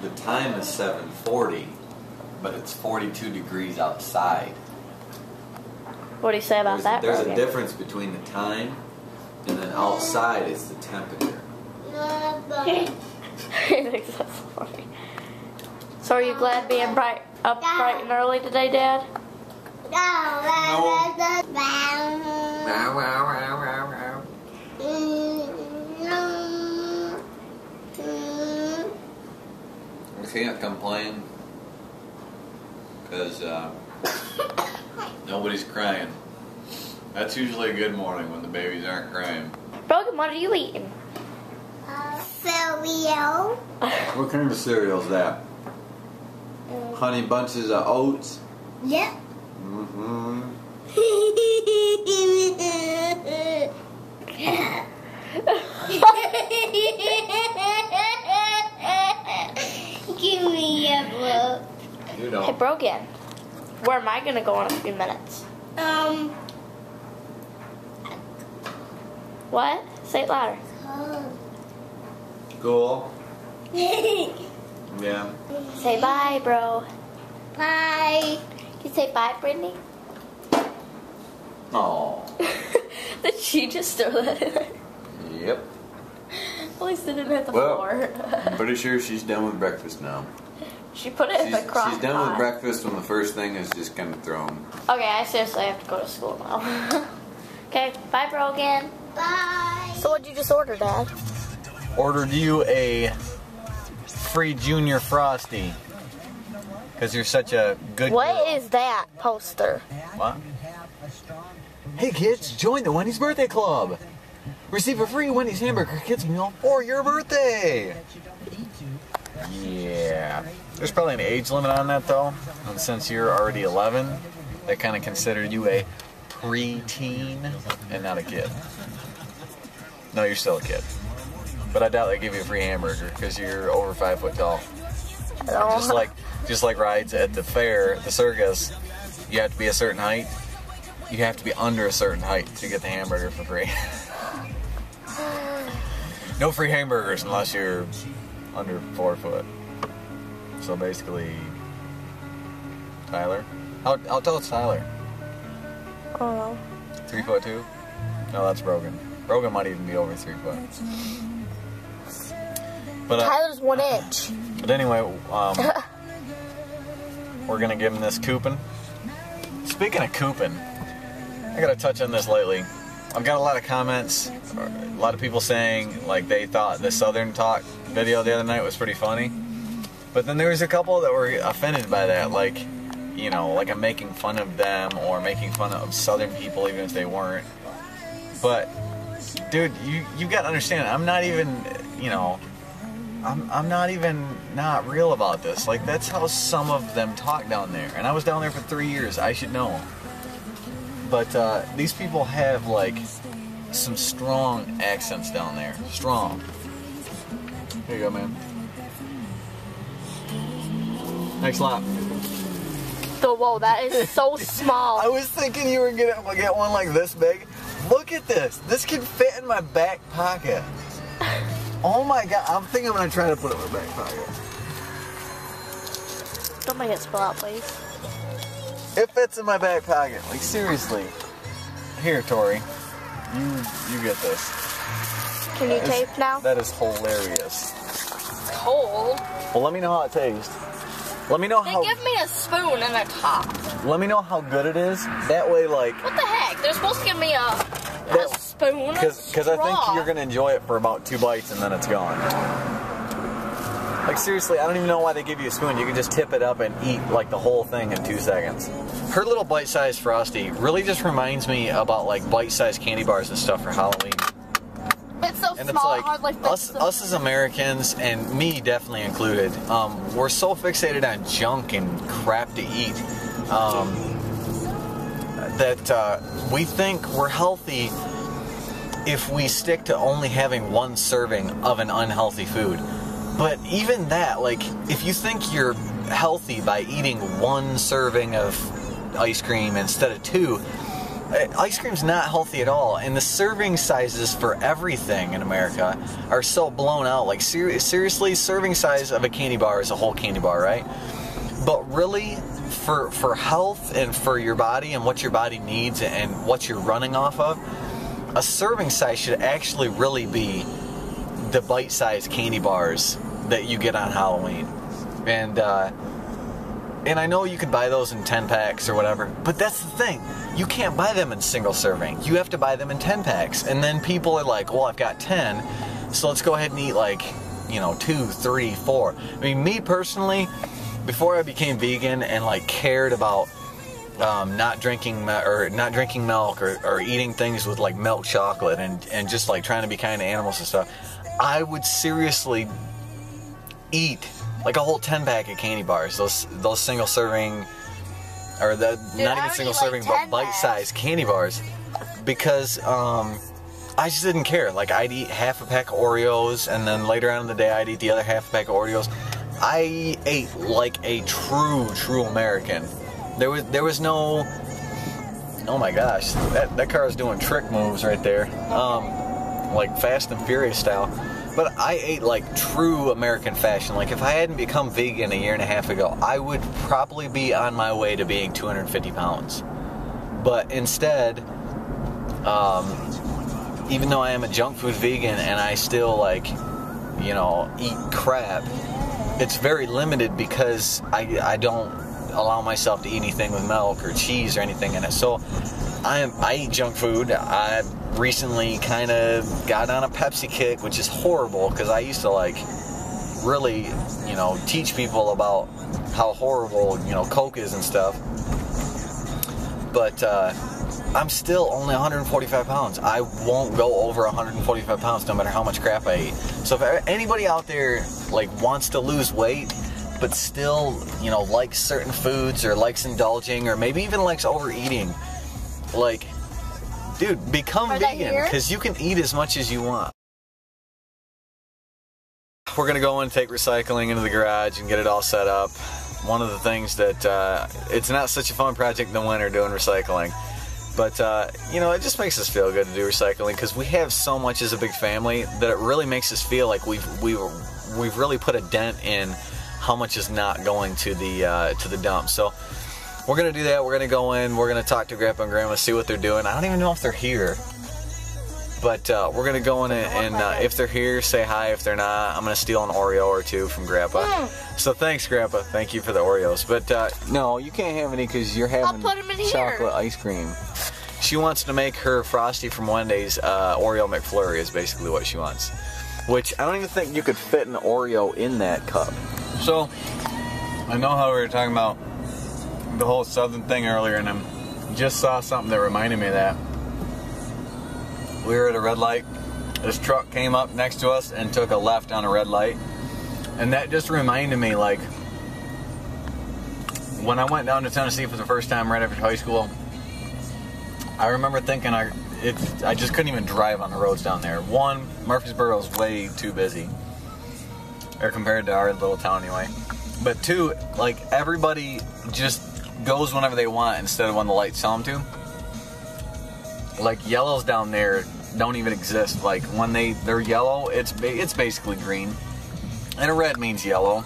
the time is 7:40, but it's 42 degrees outside. What do you say about that? There's a difference between the time and then outside is the temperature. He thinks that's funny. So are you glad being bright and early today, Dad? We can't complain because nobody's crying. That's usually a good morning when the babies aren't crying. Brogan, what are you eating? Cereal. What kind of cereal is that? Honey Bunches of Oats? Yep. Mm-hmm. Give me a book. You don't. Hey, Brogan, where am I going to go in a few minutes? What? Say it louder. Cool. Yeah. Say bye, bro. Bye. Can you say bye, Brittany? Oh. Did she just throw that in there? Yep. At least it didn't hit the Well, floor. I'm pretty sure she's done with breakfast now. She put it in the crock She's done with pot. breakfast when the first thing is just kind of thrown. Okay, I seriously have to go to school now. Okay, bye, Brogan. Bye. So what'd you just order, Dad? Ordered you a free Junior Frosty. Because you're such a good girl. What is that poster? What? Hey kids, join the Wendy's Birthday Club. Receive a free Wendy's Hamburger Kids meal for your birthday. Yeah. There's probably an age limit on that though. And since you're already 11, they kind of consider you a pre-teen and not a kid. No, you're still a kid. But I doubt they give you a free hamburger because you're over 5 foot tall. Just like rides at the fair, the circus, you have to be a certain height. You have to be under a certain height to get the hamburger for free. No free hamburgers unless you're under 4 foot. So basically, Tyler. How tall is Tyler? I don't know. 3'2"? No, that's Brogan. Brogan might even be over 3 foot. But Tyler's 1 inch. But anyway, we're gonna give him this coupon. Speaking of coupon, I gotta touch on this lately. I've got a lot of comments, a lot of people saying like they thought the Southern Talk video the other night was pretty funny. But then there was a couple that were offended by that, like, you know, like I'm making fun of them or making fun of Southern people even if they weren't. But dude, you gotta understand, I'm not even, you know, I'm not even not real about this. Like, that's how some of them talk down there. And I was down there for 3 years. I should know. But these people have, like, some strong accents down there. Strong. Here you go, man. Next lap. Whoa, that is so small. I was thinking you were going to get one like this big. Look at this. This can fit in my back pocket. Oh my god, I'm thinking I'm going to try to put it in my back pocket. Don't make it spill out, please. It fits in my back pocket. Like, seriously. Here, Tori. You get this. Can you tape now? That is hilarious. Cold. Well, let me know how it tastes. Let me know They how... give me a spoon and a top. Let me know how good it is. That way, like... What the heck? They're supposed to give me a spoon. Because I think you're going to enjoy it for about 2 bites and then it's gone. Like, seriously, I don't even know why they give you a spoon. You can just tip it up and eat, like, the whole thing in 2 seconds. Her little bite-sized Frosty really just reminds me about, like, bite-sized candy bars and stuff for Halloween. It's so And small, it's like, hard like us as Americans, and me definitely included, we're so fixated on junk and crap to eat that we think we're healthy if we stick to only having 1 serving of an unhealthy food. But even that, like, if you think you're healthy by eating 1 serving of ice cream instead of 2, ice cream's not healthy at all, and the serving sizes for everything in America are so blown out. Like seriously, serving size of a candy bar is a whole candy bar, right? But really, for health and for your body and what your body needs and what you're running off of, a serving size should actually really be the bite-sized candy bars that you get on Halloween. And I know you can buy those in 10 packs or whatever, but that's the thing. You can't buy them in single serving. You have to buy them in 10 packs. And then people are like, well, I've got 10, so let's go ahead and eat like, 2, 3, 4. I mean, me personally, before I became vegan and like cared about not drinking milk or eating things with like milk chocolate and just like trying to be kind to animals and stuff, I would seriously eat like a whole 10-pack of candy bars, those single serving, or not even single serving, but bite-sized candy bars, because I just didn't care. Like, I'd eat half a pack of Oreos, and then later on in the day I'd eat the other half a pack of Oreos. I ate like a true American. There was no, oh my gosh, that car is doing trick moves right there, like Fast and Furious style. But I ate like true American fashion. Like if I hadn't become vegan a year and a half ago, I would probably be on my way to being 250 pounds. But instead, even though I am a junk food vegan and I still like, eat crap, it's very limited because I don't allow myself to eat anything with milk or cheese or anything in it. So I eat junk food. I recently kind of got on a Pepsi kick, which is horrible because I used to like really, teach people about how horrible, Coke is and stuff. But I'm still only 145 pounds. I won't go over 145 pounds no matter how much crap I eat. So if anybody out there like wants to lose weight but still, likes certain foods or likes indulging or maybe even likes overeating, like, dude, become vegan because you can eat as much as you want. We're going to go and take recycling into the garage and get it all set up. One of the things that, it's not such a fun project in the winter doing recycling. But, it just makes us feel good to do recycling because we have so much as a big family that it really makes us feel like we've really put a dent in how much is not going to the dump. So we're going to do that. We're going to go in. We're going to talk to Grandpa and Grandma, see what they're doing. I don't even know if they're here. But we're going to go in and if they're here, say hi. If they're not, I'm going to steal an Oreo or two from Grandpa. So thanks, Grandpa. Thank you for the Oreos. But no, you can't have any because you're having chocolate ice cream. She wants to make her Frosty from Wendy's Oreo McFlurry is basically what she wants. Which I don't even think you could fit an Oreo in that cup. So, I know how we were talking about the whole Southern thing earlier, and I just saw something that reminded me of that. We were at a red light. This truck came up next to us and took a left on a red light. And that just reminded me, like, when I went down to Tennessee for the first time right after high school, I remember thinking I just couldn't even drive on the roads down there. One, Murfreesboro is way too busy, or compared to our little town anyway. But two, like, everybody just goes whenever they want instead of when the lights tell them to. Like, yellows down there don't even exist. Like, when they're yellow, it's basically green, and a red means yellow.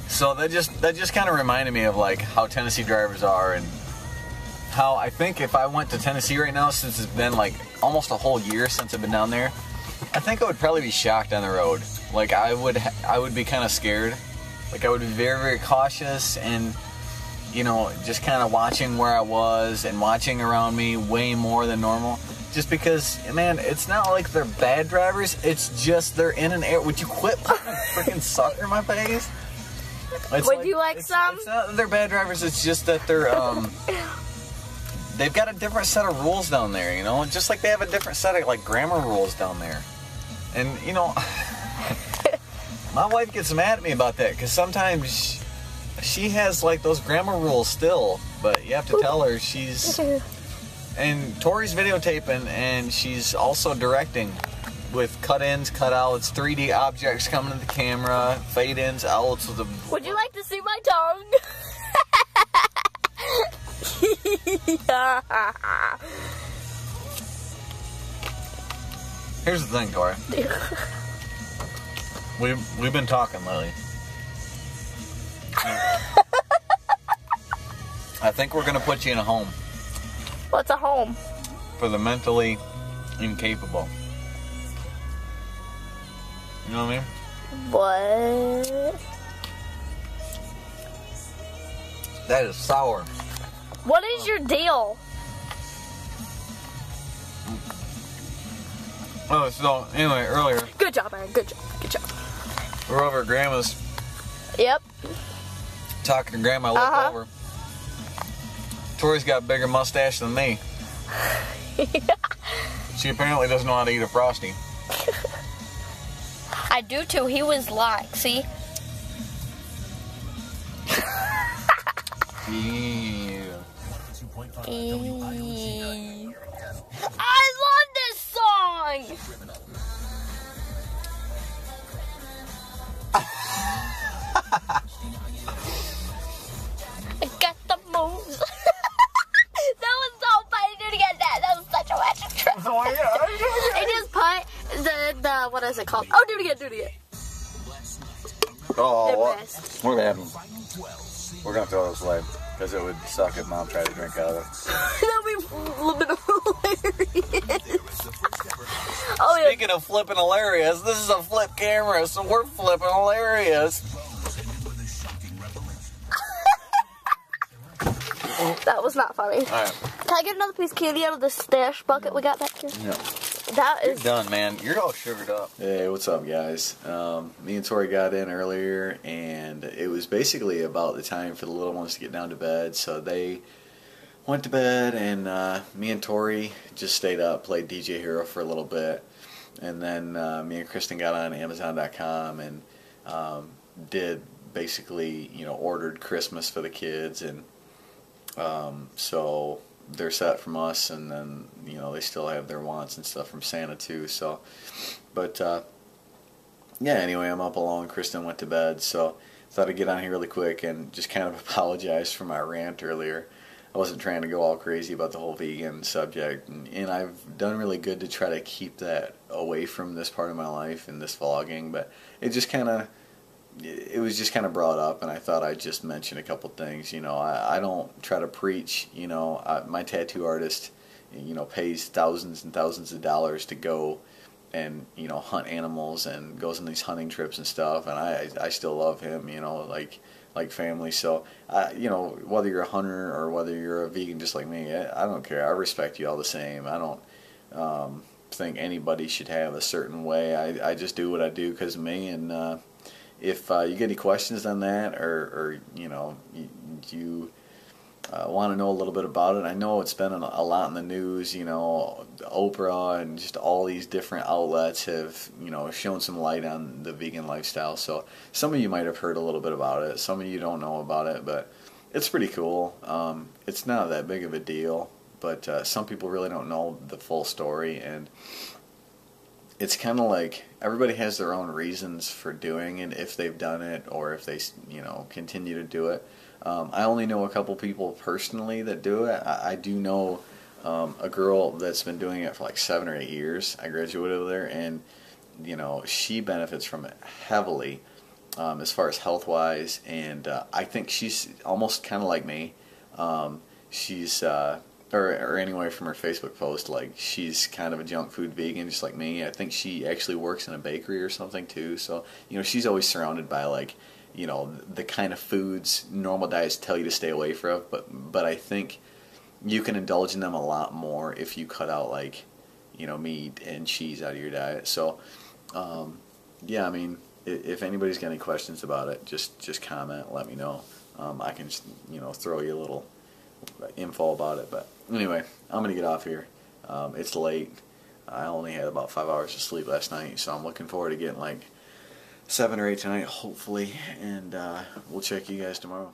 So that just kind of reminded me of like how Tennessee drivers are, and how I think if I went to Tennessee right now, since it's been like almost a whole year since I've been down there, I think I would probably be shocked on the road. Like I would be kind of scared. Like I would be very, very cautious and, just kind of watching where I was and watching around me way more than normal. Just because, man, it's not like they're bad drivers. It's just they're in an air. Would you quit putting a freaking sucker in my face? Would you like some? It's not that they're bad drivers. It's just that they're they've got a different set of rules down there. Just like they have a different set of like grammar rules down there. And my wife gets mad at me about that because sometimes she has like those grammar rules still, but you have to tell her she's. And Tori's videotaping, and she's also directing with cut-ins, cut-outs, 3D objects coming to the camera, fade-ins, outs with the. Would you like to see my tongue? Here's the thing, Tori. We've been talking lately. I think we're gonna put you in a home What's a home? for the mentally incapable. You know what I mean? What? That is sour. What is your deal? Oh, so anyway, earlier Good job, Aaron. Good job. Good job. we were over at Grandma's Yep. talking to Grandma. I looked over. Tori's got a bigger mustache than me. She apparently doesn't know how to eat a Frosty. I do too. He was like, see? Yeah. I love this song! I got the moves. That was so funny. Do it again. That was such a magic trick. Oh, yeah. I just put the what is it called? Oh, do it again. Do it again. Oh, The what? best. What happened? We're gonna throw this away because it would suck if Mom tried to drink out of it. That'd be a little bit hilarious. Oh yeah. Speaking of flipping hilarious, this is a flip camera, so we're flipping hilarious. That was not funny. All right. Can I get another piece of candy out of the stash bucket we got back here? Yeah. That is Done, man. You're all sugared up. Hey, what's up, guys? Me and Tori got in earlier, and it was basically about the time for the little ones to get down to bed. So they went to bed, and me and Tori just stayed up, played DJ Hero for a little bit, and then me and Kristen got on Amazon.com and did basically, ordered Christmas for the kids, and so they're set from us, and then they still have their wants and stuff from Santa too. So, but yeah. Anyway, I'm up alone. Kristen went to bed, so thought I'd get on here really quick and just kind of apologize for my rant earlier. I wasn't trying to go all crazy about the whole vegan subject, and I've done really good to try to keep that away from this part of my life and this vlogging. But it was just kind of brought up, and I thought I'd just mention a couple things. I don't try to preach. My tattoo artist, pays thousands and thousands of dollars to go and hunt animals and goes on these hunting trips and stuff, and I still love him. Like family. So whether you're a hunter or whether you're a vegan just like me, I don't care. I respect you all the same. I don't think anybody should have a certain way. I just do what I do because of me, and if you get any questions on that, or you want to know a little bit about it, I know it's been a lot in the news. Oprah and just all these different outlets have shown some light on the vegan lifestyle. So some of you might have heard a little bit about it. Some of you don't know about it, but it's pretty cool. It's not that big of a deal, but some people really don't know the full story, and it's kind of like everybody has their own reasons for doing it, if they've done it or if they continue to do it. I only know a couple people personally that do it. I do know a girl that's been doing it for like 7 or 8 years. I graduated with her, and she benefits from it heavily as far as health wise, and I think she's almost kind of like me. She's or anyway, from her Facebook post, like, she's kind of a junk food vegan just like me. I think she actually works in a bakery or something too, so she's always surrounded by like the kind of foods normal diets tell you to stay away from, but I think you can indulge in them a lot more if you cut out like meat and cheese out of your diet. So yeah, I mean, if anybody's got any questions about it, just comment, let me know. I can just throw you a little info about it. But anyway, I'm gonna get off here. It's late. I only had about 5 hours of sleep last night, so I'm looking forward to getting like 7 or 8 tonight, hopefully, and we'll check you guys tomorrow.